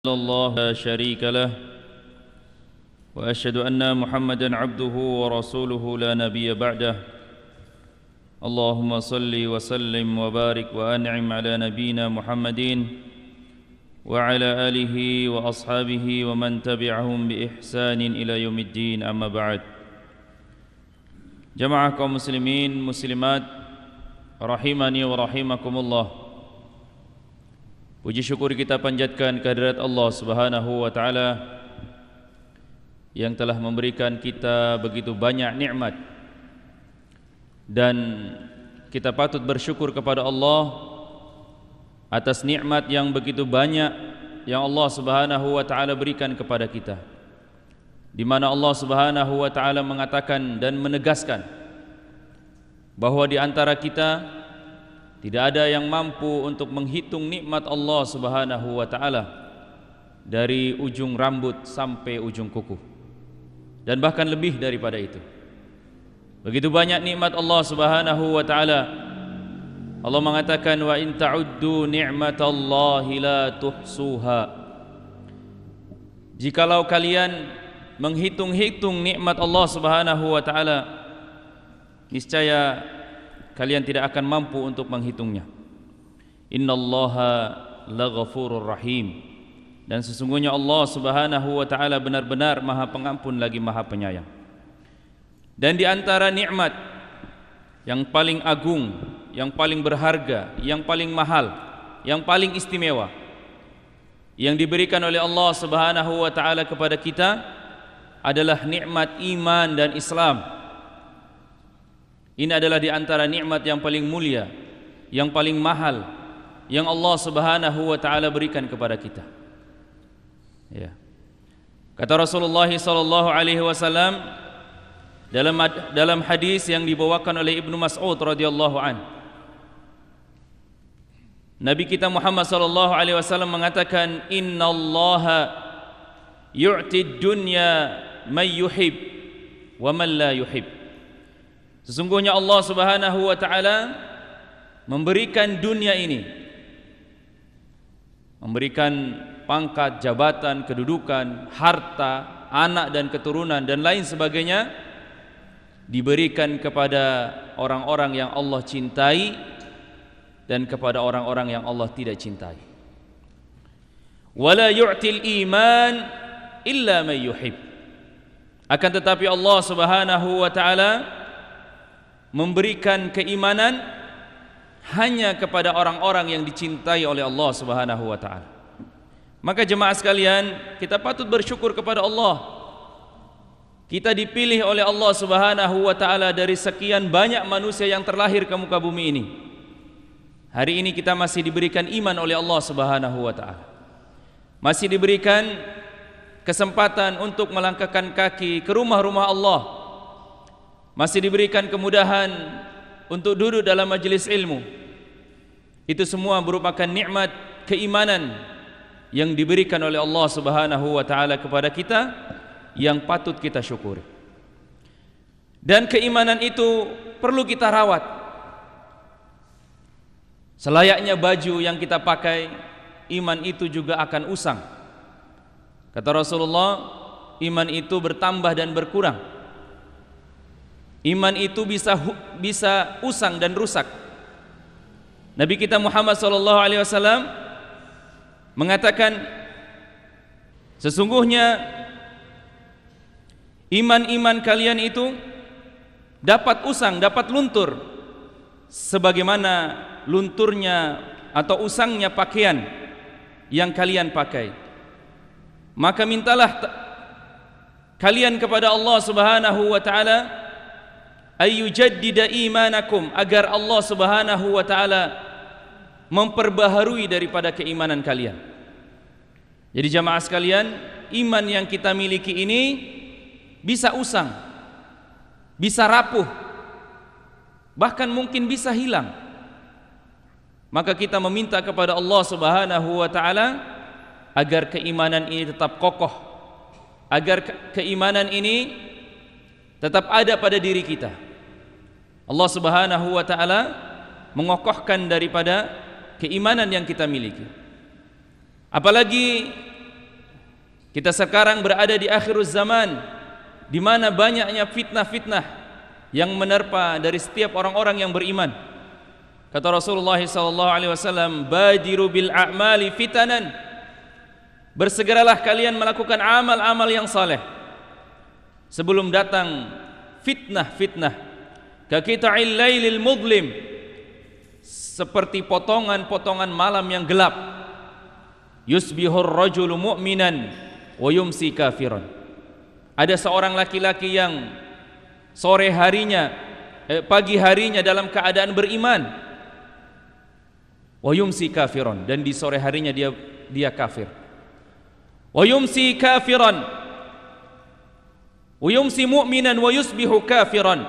الله لا شريك له وأشهد أن محمدا عبده ورسوله لا نبي بعده اللهم صل وسلم وبارك وأنعم على نبينا محمد وعلى آله وأصحابه ومن تبعهم بإحسان إلى يوم الدين أما بعد Jamaah kaum muslimin muslimat rahimani wa rahimakumullah. Puji syukur kita panjatkan kehadirat Allah Subhanahu wa taala yang telah memberikan kita begitu banyak nikmat, dan kita patut bersyukur kepada Allah atas nikmat yang begitu banyak yang Allah Subhanahu wa taala berikan kepada kita, di mana Allah Subhanahu wa taala mengatakan dan menegaskan bahwa di antara kita tidak ada yang mampu untuk menghitung nikmat Allah Subhanahu wa taala dari ujung rambut sampai ujung kuku, dan bahkan lebih daripada itu. Begitu banyak nikmat Allah Subhanahu wa taala. Allah mengatakan wa in ta'uddu ni'matallahi la tuhsuha. Jikalau kalian menghitung-hitung nikmat Allah Subhanahu wa taala, niscaya kalian tidak akan mampu untuk menghitungnya. Innallaha laghafurur rahim. Dan sesungguhnya Allah Subhanahu wa taala benar-benar Maha Pengampun lagi Maha Penyayang. Dan di antara nikmat yang paling agung, yang paling berharga, yang paling mahal, yang paling istimewa yang diberikan oleh Allah Subhanahu wa taala kepada kita adalah nikmat iman dan Islam. Ini adalah di antara nikmat yang paling mulia, yang paling mahal yang Allah Subhanahu wa taala berikan kepada kita. Ya. Kata Rasulullah sallallahu alaihi wasallam dalam hadis yang dibawakan oleh Ibnu Mas'ud radhiyallahu an, Nabi kita Muhammad sallallahu alaihi wasallam mengatakan, "Innallaha yu'ti dunya man yuhib wa man la yuhib." Sesungguhnya Allah Subhanahu wa taala memberikan dunia ini, memberikan pangkat, jabatan, kedudukan, harta, anak dan keturunan dan lain sebagainya, diberikan kepada orang-orang yang Allah cintai dan kepada orang-orang yang Allah tidak cintai. Wala yu'til iman illa man yuhib. Akan tetapi Allah Subhanahu wa taala memberikan keimanan hanya kepada orang-orang yang dicintai oleh Allah Subhanahu wa taala. Maka jemaah sekalian, kita patut bersyukur kepada Allah. Kita dipilih oleh Allah Subhanahu wa taala dari sekian banyak manusia yang terlahir ke muka bumi ini. Hari ini kita masih diberikan iman oleh Allah Subhanahu wa taala. Masih diberikan kesempatan untuk melangkahkan kaki ke rumah-rumah Allah. Masih diberikan kemudahan untuk duduk dalam majelis ilmu. Itu semua merupakan nikmat keimanan yang diberikan oleh Allah Subhanahu wa taala kepada kita, yang patut kita syukuri. Dan keimanan itu perlu kita rawat. Selayaknya baju yang kita pakai, iman itu juga akan usang. Kata Rasulullah, iman itu bertambah dan berkurang. Iman itu bisa usang dan rusak. Nabi kita Muhammad sallallahu alaihi wasallam mengatakan, sesungguhnya iman-iman kalian itu dapat usang, dapat luntur, sebagaimana lunturnya atau usangnya pakaian yang kalian pakai. Maka mintalah kalian kepada Allah Subhanahu wa taala ayyujaddida imanakum, agar Allah Subhanahu wa taala memperbaharui daripada keimanan kalian. Jadi jamaah sekalian, iman yang kita miliki ini bisa usang, bisa rapuh, bahkan mungkin bisa hilang. Maka kita meminta kepada Allah Subhanahu wa taala agar keimanan ini tetap kokoh, agar keimanan ini tetap ada pada diri kita. Allah Subhanahu wa taala mengokohkan daripada keimanan yang kita miliki. Apalagi Kita sekarang berada di akhir zaman, di mana banyaknya fitnah-fitnah yang menerpa dari setiap orang-orang yang beriman. Kata Rasulullah SAW, "Badiru bil a'mali fitanan." Bersegeralah kalian melakukan amal-amal yang saleh sebelum datang fitnah-fitnah. Kaqita'il lailil mudlim, seperti potongan-potongan malam yang gelap. Yusbihur rajulu mu'minan wa yumsi kafiran. Ada seorang laki-laki yang pagi harinya dalam keadaan beriman, wa yumsi kafiran, dan di sore harinya dia kafir. Wa yumsi kafiran wa yumsi mu'minan wa yusbihu kafiran.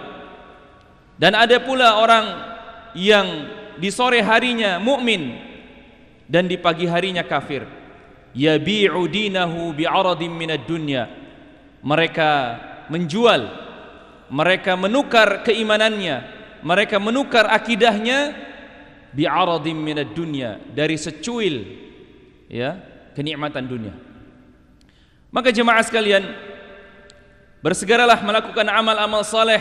Dan ada pula orang yang di sore harinya mukmin dan di pagi harinya kafir. Yabi'u dinahu bi'aradin minad dunya. Mereka menjual, mereka menukar keimanannya, mereka menukar akidahnya bi'aradin minad dunya, dari secuil kenikmatan dunia. Maka jemaah sekalian, bersegeralah melakukan amal-amal saleh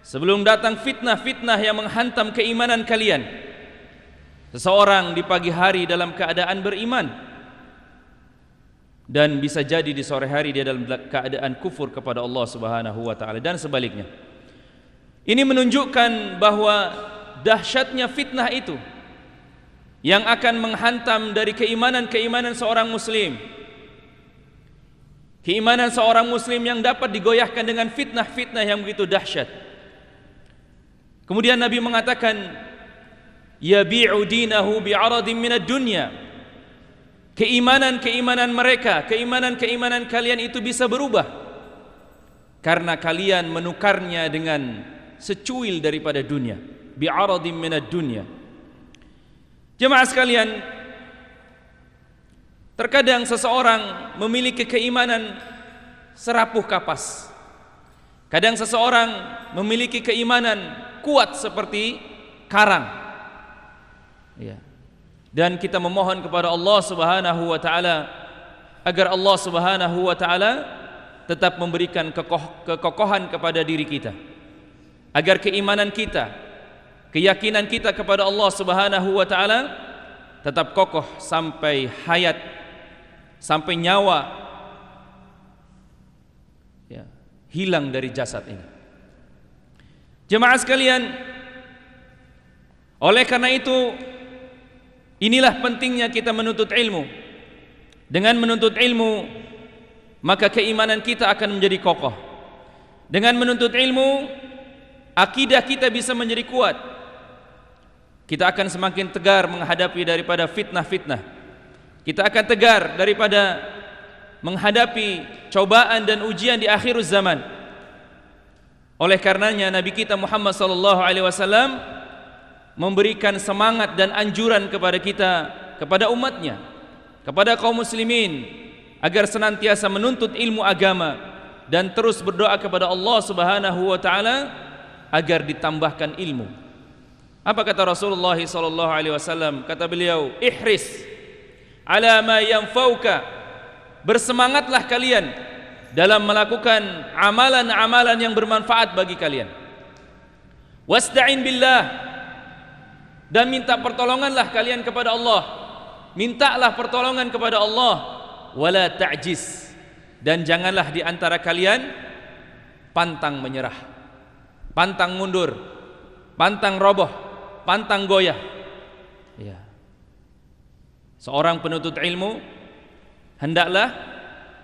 sebelum datang fitnah-fitnah yang menghantam keimanan kalian. Seseorang di pagi hari dalam keadaan beriman, dan bisa jadi di sore hari dia dalam keadaan kufur kepada Allah Subhanahu wa taala, dan sebaliknya. Ini menunjukkan bahwa dahsyatnya fitnah itu yang akan menghantam dari keimanan seorang muslim. Keimanan seorang muslim yang dapat digoyahkan dengan fitnah-fitnah yang begitu dahsyat. Kemudian Nabi mengatakan, yabi'u dinahu bi'aradin minad dunya. Keimanan mereka, keimanan kalian itu bisa berubah karena kalian menukarnya dengan secuil daripada dunia. Bi'aradin minad dunya. Jemaah sekalian, terkadang seseorang memiliki keimanan serapuh kapas. Kadang seseorang memiliki keimanan kuat seperti karang. Ya. Dan kita memohon kepada Allah Subhanahu wa taala agar Allah Subhanahu wa taala tetap memberikan kekokohan kepada diri kita. Agar keimanan kita, keyakinan kita kepada Allah Subhanahu wa taala tetap kokoh sampai hayat, sampai nyawa hilang dari jasad ini. Jemaah sekalian, oleh karena itu inilah pentingnya kita menuntut ilmu. Dengan menuntut ilmu, maka keimanan kita akan menjadi kokoh. Dengan menuntut ilmu, akidah kita bisa menjadi kuat. Kita akan semakin tegar menghadapi daripada fitnah-fitnah. Kita akan tegar daripada menghadapi cobaan dan ujian di akhir zaman. Oleh karenanya Nabi kita Muhammad sallallahu alaihi wasallam memberikan semangat dan anjuran kepada kita, kepada umatnya, kepada kaum muslimin, agar senantiasa menuntut ilmu agama dan terus berdoa kepada Allah Subhanahu wa taala agar ditambahkan ilmu. Apa kata Rasulullah sallallahu alaihi wasallam? Kata beliau, ihris ala ma yanfauka, bersemangatlah kalian dalam melakukan amalan-amalan yang bermanfaat bagi kalian. Wasta'in billah, dan minta pertolonganlah kalian kepada Allah. Mintalah pertolongan kepada Allah. Wala ta'jiz, dan janganlah di antara kalian pantang menyerah, pantang mundur, pantang roboh, pantang goyah. Ya. Seorang penuntut ilmu hendaklah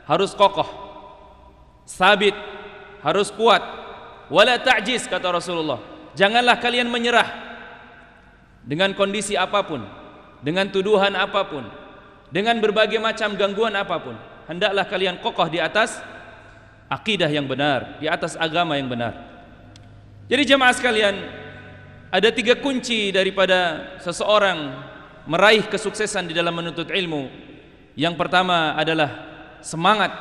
harus kokoh, sabit, harus kuat. Wala ta'jiz, kata Rasulullah. Janganlah kalian menyerah dengan kondisi apapun, dengan tuduhan apapun, dengan berbagai macam gangguan apapun. Hendaklah kalian kokoh di atas akidah yang benar, di atas agama yang benar. Jadi jemaah sekalian, ada 3 kunci daripada seseorang meraih kesuksesan di dalam menuntut ilmu. Yang pertama adalah semangat,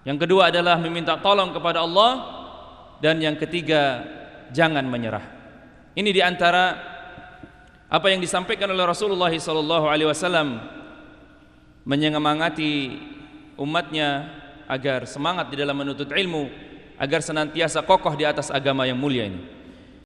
yang kedua adalah meminta tolong kepada Allah, dan yang ketiga jangan menyerah. Ini di antara apa yang disampaikan oleh Rasulullah SAW menyemangati umatnya agar semangat di dalam menuntut ilmu, agar senantiasa kokoh di atas agama yang mulia ini.